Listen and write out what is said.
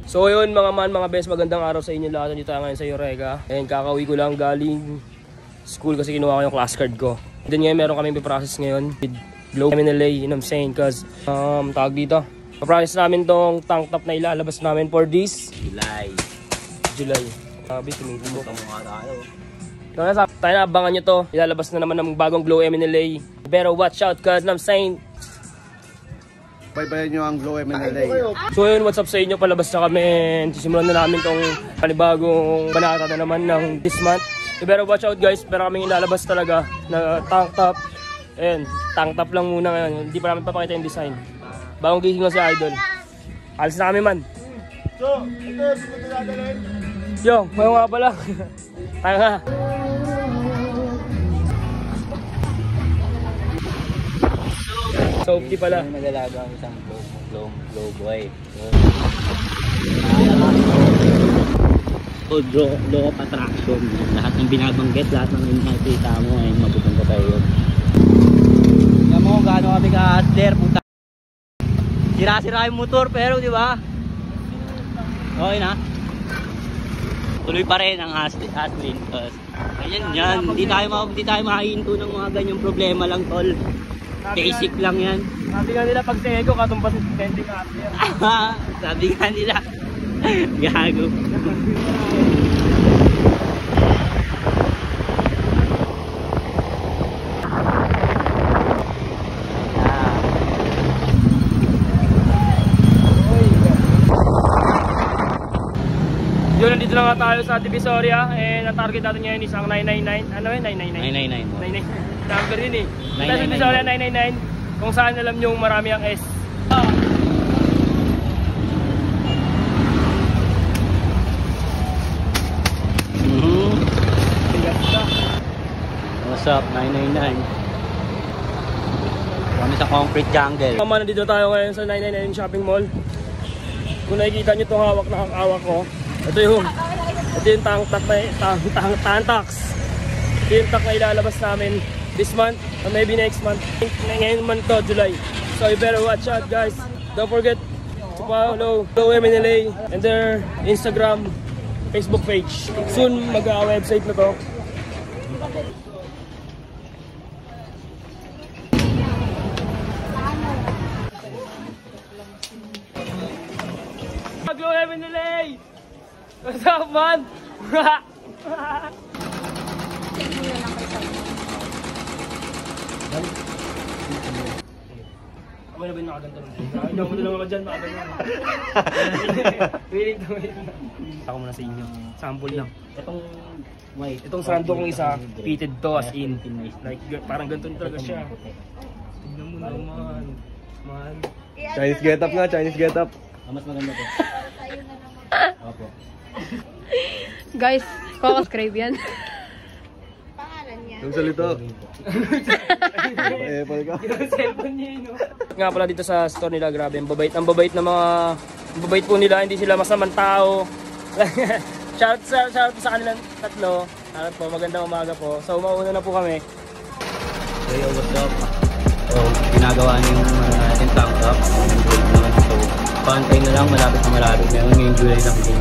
So yun mga man, mga best, magandang araw sa inyo lahat. Dito tayo ngayon sa Eureka. And kakauwi ko lang galing school kasi kinuha ko yung class card ko. Then ngayon meron kaming piprocess ngayon with Glow MNLA, you know what I'm saying? Cause tawag dito, paprocess namin tong tank top na ilalabas namin for this July. Sabi, tumingin mo. Tayo na, abangan nyo to. Ilalabas na naman ng bagong Glow MNLA. Pero watch out cause you know what I'm saying? Baybayan nyo ang Glow MNLA. So yun, what's up sa inyo? Palabas na kami and sisimulan na namin tong panibagong banata na naman ng this month. Pero watch out guys, pero kaming ilalabas talaga na tank top. Ayan, tank top lang muna ngayon. Hindi pa namin papakita yung design. Bagong gising ko si Idol. Alis na kami man. So, ito, sino dadalhin? Yo, mayo nga pala. Tayo nga. Soapy pala. Nagalaga ang isang glow boy. So, law of attraction. Lahat ng binabanggit, lahat ng nakikita mo ay mapupunta tayo. Alam mo kung gaano kami ka-asler, puta. Sira-sira yung motor pero di ba? Okay na. Tuloy pa rin ang Aslin. Ganyan yan. Hindi tayo makahinto ng mga ganyang problema lang, tol. Basic lang yan. Sabi nga nila pag tego katumpas yung pending asler. Sabi nga nila. Gago. Yun, nandito na nga tayo sa Divisoria. And ang target natin ngayon is ang 999. Ano yun? 999. 999. Number yun eh. Sa Divisoria 999. Kung saan alam nyo marami ang S. What's up? 999. Kami sa concrete jungle. Nandito tayo ngayon sa 999 shopping mall. Kung nakikita nyo itong hawak na hawak ko, ito yung tank tax. Ito yung tank na ilalabas namin this month or maybe next month. Ngayon month to, July. So you better watch out guys. Don't forget to follow Glow MNLA and their Instagram, Facebook page. Soon mag-website na to. Glow MNLA! What's up man? Ako na ba yung nakaganto rin? Hindi ako lang ako dyan, makaganto. Willing to wait na. Ako muna sa inyo. Sample lang. Itong sando kong isa, fitted to as in. Like, parang ganito talaga siya. Tignan mo naman. Man. Chinese getup nga, Chinese getup. Mas maganda to. Opo. Guys, subscribe yan. Pangalan niya. Yung salita. Apple ka. Cellphone niya yun. Nga pala dito sa store nila, grabe. Ang babait na mga... Ang babait po nila, hindi sila masamang tao. shout sa kanilang tatlo. Shout po, magandang umaga po. So, mauna na po kami. Hey, what's up? So, ginagawa niyo yung tank top. So, pantay na lang, malapit na ngayong July lang din.